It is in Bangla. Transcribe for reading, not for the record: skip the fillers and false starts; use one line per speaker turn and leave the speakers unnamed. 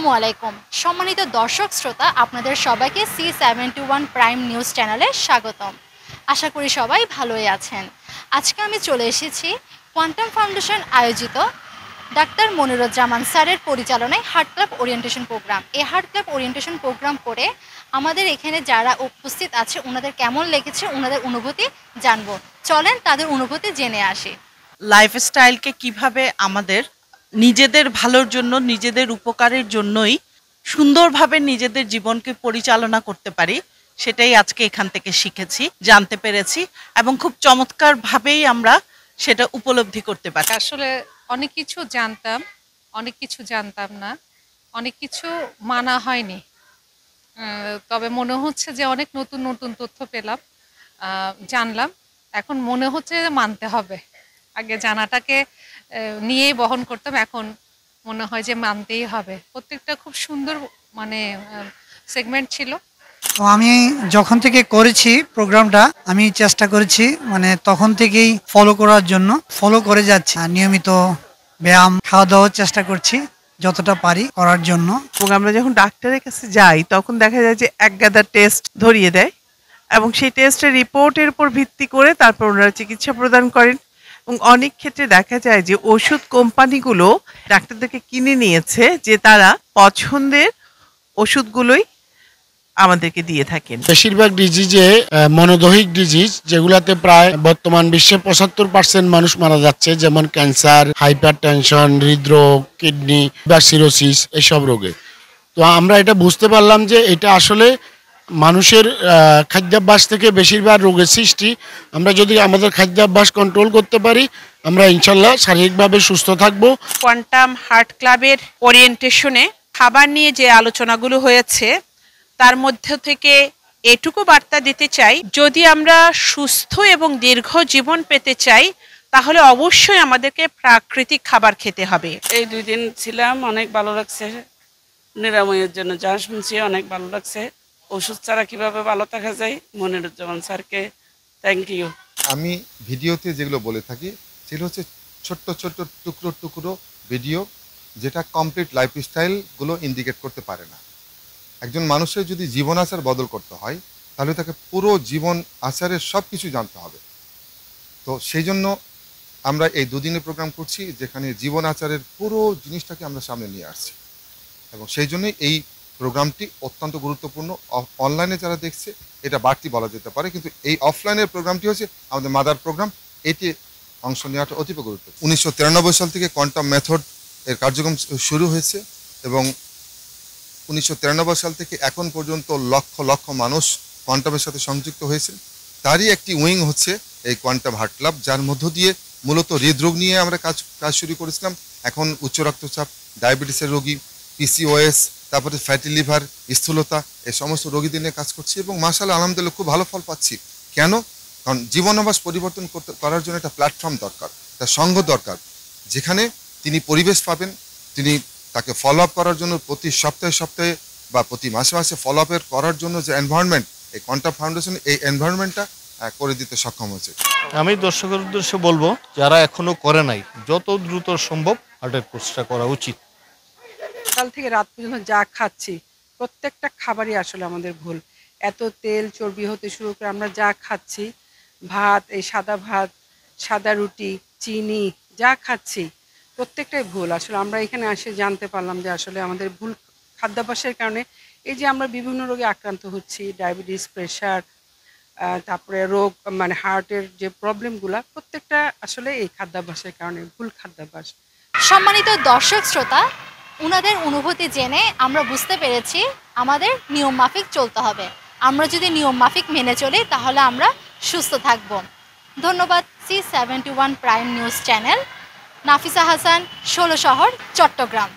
আসসালামু আলাইকুম সম্মানিত দর্শক শ্রোতা আপনাদের সবাইকে C71 প্রাইম নিউজ চ্যানেলে স্বাগতম। আশা করি সবাই ভালোই আছেন। আজকে আমি চলে এসেছি কোয়ান্টাম ফাউন্ডেশন আয়োজিত ডাক্তার মনিরুজ্জামান স্যারের পরিচালনায় হার্ট ক্লাব ওরিয়েন্টেশন প্রোগ্রাম। এই হার্ট ক্লাব ওরিয়েন্টেশন প্রোগ্রাম করে আমাদের এখানে যারা উপস্থিত আছে ওনাদের কেমন লেগেছে, ওনাদের অনুভূতি জানবো। চলেন তাদের অনুভূতি জেনে আসি।
লাইফস্টাইলকে কিভাবে আমাদের নিজেদের ভালোর জন্য, নিজেদের উপকারের জন্যই সুন্দরভাবে নিজেদের জীবনকে পরিচালনা করতে পারি, সেটাই আজকে এখান থেকে শিখেছি, জানতে পেরেছি এবং খুব চমৎকারভাবেই আমরা সেটা উপলব্ধি করতে পারি।
আসলে অনেক কিছু জানতাম, অনেক কিছু জানতাম না, অনেক কিছু মানা হয়নি। তবে মনে হচ্ছে যে অনেক নতুন নতুন তথ্য পেলাম, জানলাম। এখন মনে হচ্ছে যে মানতে হবে। আগে জানাটাকে নিয়েই বহন করতাম, এখন মনে হয় যে মানতেই হবে। প্রত্যেকটা খুব সুন্দর সেগমেন্ট ছিল।
তো আমি যখন থেকে করেছি প্রোগ্রামটা, আমি চেষ্টা করেছি তখন থেকেই ফলো করার জন্য, ফলো করে যাচ্ছি। নিয়মিত ব্যায়াম, খাওয়া দাওয়ার চেষ্টা করছি যতটা পারি করার জন্য।
এবং আমরা যখন ডাক্তারের কাছে যাই তখন দেখা যায় যে এক গাদা টেস্ট ধরিয়ে দেয় এবং সেই টেস্টের রিপোর্টের উপর ভিত্তি করে তারপর ওনারা চিকিৎসা প্রদান করেন। এবং অনেক ক্ষেত্রে দেখা যায় যে ওষুধ কোম্পানিগুলো ডাক্তারদেরকে কিনে নিয়েছে যে তারা পছন্দের ওষুধগুলোই আমাদেরকে দিয়ে থাকেন।
বেশিরভাগ ডিজিজে মনোদৈহিক ডিজিজ, যেগুলাতে প্রায় বর্তমান বিশ্বে 75% মানুষ মারা যাচ্ছে, যেমন ক্যান্সার, হাইপার টেনশন, হৃদরোগ, কিডনি বা সিরোসিস, এসব রোগে। তো আমরা এটা বুঝতে পারলাম যে এটা আসলে মানুষের খাদ্যাভ্যাস থেকে বেশিরভাগ রোগের সৃষ্টি। আমরা যদি আমাদের খাদ্যাভ্যাস কন্ট্রোল করতে পারি, আমরা ইনশাল্লাহ শারীরিকভাবে সুস্থ থাকবো।
কোয়ান্টাম হার্ট ক্লাবের ওরিয়েন্টেশনে খাবার নিয়ে যে আলোচনাগুলো হয়েছে তার মধ্যে থেকে এটুকু বার্তা দিতে চাই, যদি আমরা সুস্থ এবং দীর্ঘ জীবন পেতে চাই তাহলে অবশ্যই আমাদেরকে প্রাকৃতিক খাবার খেতে হবে।
এই 2 দিন ছিলাম, অনেক ভালো লাগছে। নিরাময়ের জন্য যা শুনছি অনেক ভালো লাগছে। ওষুধ ছাড়া কিভাবে ভালো থাকা যায়, মনিরুজ্জামান স্যারকে থ্যাংক ইউ।
আমি ভিডিওতে যেগুলো বলে থাকি সেগুলো হচ্ছে ছোট্ট ছোট্ট টুকরো টুকরো ভিডিও, যেটা কমপ্লিট লাইফস্টাইলগুলো ইন্ডিকেট করতে পারে না। একজন মানুষের যদি জীবন আচার বদল করতে হয় তাহলে তাকে পুরো জীবন আচারের সব কিছু জানতে হবে। তো সেই জন্য আমরা এই 2 দিনের প্রোগ্রাম করছি, যেখানে জীবন আচারের পুরো জিনিসটাকে আমরা সামনে নিয়ে আসছি। এবং সেই জন্যই এই প্রোগ্রামটি অত্যন্ত গুরুত্বপূর্ণ। অনলাইনে যারা দেখছে এটা বাড়তি বলা যেতে পারে, কিন্তু এই অফলাইনের প্রোগ্রামটি হচ্ছে আমাদের মাদার প্রোগ্রাম। এটি অংশ নেওয়াটা অতীব গুরুত্ব। 1993 সাল থেকে কোয়ান্টাম মেথড এর কার্যক্রম শুরু হয়েছে এবং 1993 সাল থেকে এখন পর্যন্ত লক্ষ লক্ষ মানুষ কোয়ান্টামের সাথে সংযুক্ত হয়েছে। তারই একটি উইং হচ্ছে এই কোয়ান্টাম হার্ট ক্লাব, যার মধ্য দিয়ে মূলত হৃদরোগ নিয়ে আমরা কাজ শুরু করেছিলাম। এখন উচ্চ রক্তচাপ, ডায়াবেটিসের রোগী, PCOS, তারপরে ফ্যাটি লিভার, স্থূলতা, এই সমস্ত রোগীদের নিয়ে কাজ করছি এবং মাশাআল্লাহ আলহামদুলিল্লাহ খুব ভালো ফল পাচ্ছি। কেন? কারণ জীবনাভ্যাস পরিবর্তন করার জন্য একটা প্ল্যাটফর্ম দরকার, একটা সঙ্গ দরকার, যেখানে তিনি পরিবেশ পাবেন, তিনি তাকে ফলো আপ করার জন্য প্রতি সপ্তাহে বা প্রতি মাসে ফলো আপের করার জন্য যে এনভায়রনমেন্ট, এই কোয়ান্টাম ফাউন্ডেশন এই এনভায়রনমেন্টটা করে দিতে সক্ষম হয়েছে।
আমি দর্শকের উদ্দেশ্যে বলবো, যারা এখনো করে নাই, যত দ্রুত সম্ভব হার্টের কোর্সটা করা উচিত।
সকাল থেকে রাত পর্যন্ত যা খাচ্ছি প্রত্যেকটা খাবারই আসলে আমাদের ভুল। এত তেল চর্বি হতে শুরু করে আমরা যা খাচ্ছি, ভাত, এই সাদা ভাত, সাদা রুটি, চিনি যা খাচ্ছি প্রত্যেকটাই ভুল। আসলে আমরা এখানে এসে জানতে পারলাম যে আসলে আমাদের ভুল খাদ্যাভ্যাসের কারণে এই যে আমরা বিভিন্ন রোগে আক্রান্ত হচ্ছি, ডায়াবেটিস, প্রেশার, তারপরে রোগ হার্টের যে প্রবলেমগুলো, প্রত্যেকটা আসলে এই খাদ্যাভ্যাসের কারণে, ভুল খাদ্যাভ্যাস।
সম্মানিত দর্শক শ্রোতা, ওনাদের অনুভূতি জেনে আমরা বুঝতে পেরেছি আমাদের নিয়ম মাফিক চলতে হবে। আমরা যদি নিয়ম মাফিক মেনে চলি তাহলে আমরা সুস্থ থাকব। ধন্যবাদ C71 prime news channel. Nafisa Hasan, 16 শহর, চট্টগ্রাম।